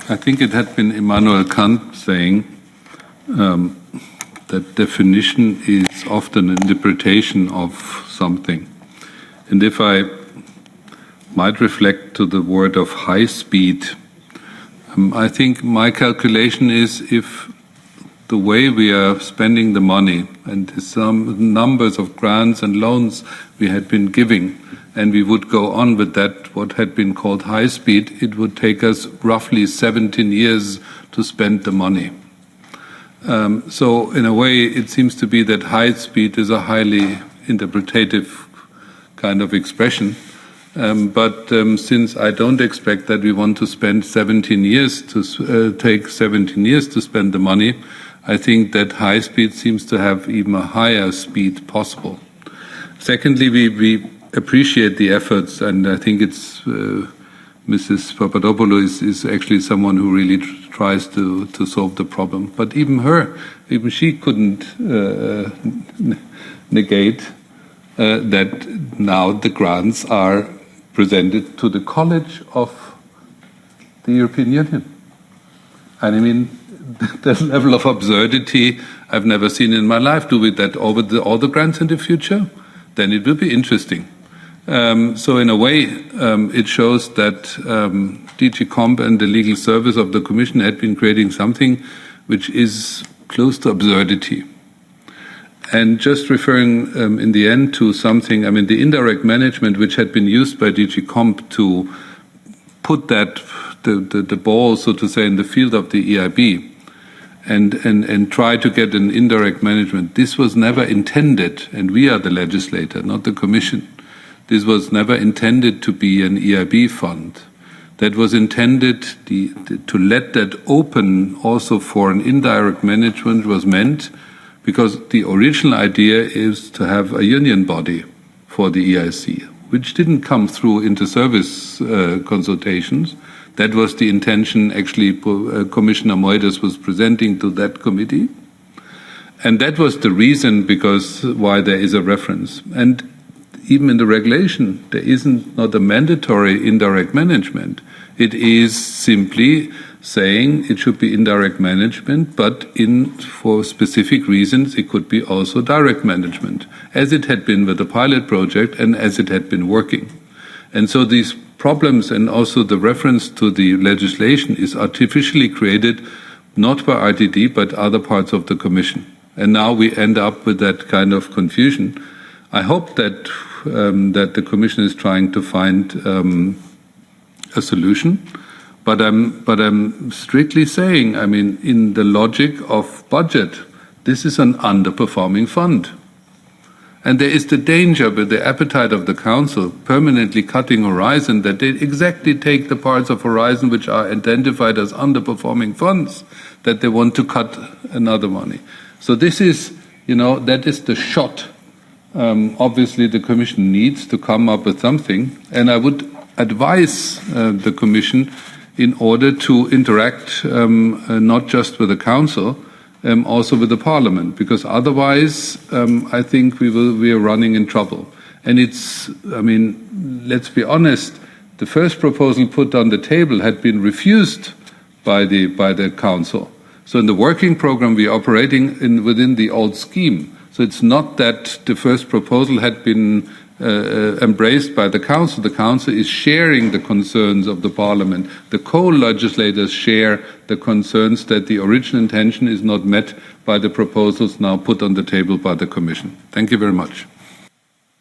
I think it had been Immanuel Kant saying that definition is often an interpretation of something. And if I might reflect to the word of high speed, I think my calculation is if the way we are spending the money and the some numbers of grants and loans we had been giving, and we would go on with that, what had been called high speed, it would take us roughly 17 years to spend the money. So in a way, it seems to be that high speed is a highly interpretative kind of expression. But since I don't expect that we want to spend 17 years to take 17 years to spend the money, I think that high speed seems to have even a higher speed possible. Secondly, we appreciate the efforts, and I think it's Mrs. Papadopoulou is actually someone who really tries to solve the problem. But even she couldn't negate that now the grants are presented to the College of the European Union. And I mean, that level of absurdity I've never seen in my life. Do we that over all the grants in the future? Then it will be interesting. So in a way, it shows that DG Comp and the legal service of the Commission had been creating something which is close to absurdity. And just referring in the end to something, I mean, the indirect management which had been used by DG Comp to put that the ball, so to say, in the field of the EIB and try to get an indirect management, this was never intended, and we are the legislator, not the Commission. This was never intended to be an EIB fund. That was intended to let that open also for an indirect management was meant because the original idea is to have a union body for the EIC, which didn't come through inter-service consultations. That was the intention actually Commissioner Moedas was presenting to that committee. And that was the reason why there is a reference. And even in the regulation, there isn't not a mandatory indirect management. It is simply saying it should be indirect management, but for specific reasons it could be also direct management, as it had been with the pilot project and as it had been working. And so these problems and also the reference to the legislation is artificially created not by RTD but other parts of the Commission. And now we end up with that kind of confusion. I hope that the Commission is trying to find a solution, but I'm strictly saying, I mean, in the logic of budget, this is an underperforming fund. And there is the danger with the appetite of the Council permanently cutting Horizon that they exactly take the parts of Horizon which are identified as underperforming funds, that they want to cut another money. So this is, that is the shot. Obviously the Commission needs to come up with something, and I would advise the Commission in order to interact not just with the Council, also with the Parliament, because otherwise I think we are running in trouble. And let's be honest, the first proposal put on the table had been refused by the Council. So in the working program we are operating within the old scheme. So it's not that the first proposal had been embraced by the Council. The Council is sharing the concerns of the Parliament. The co-legislators share the concerns that the original intention is not met by the proposals now put on the table by the Commission. Thank you very much.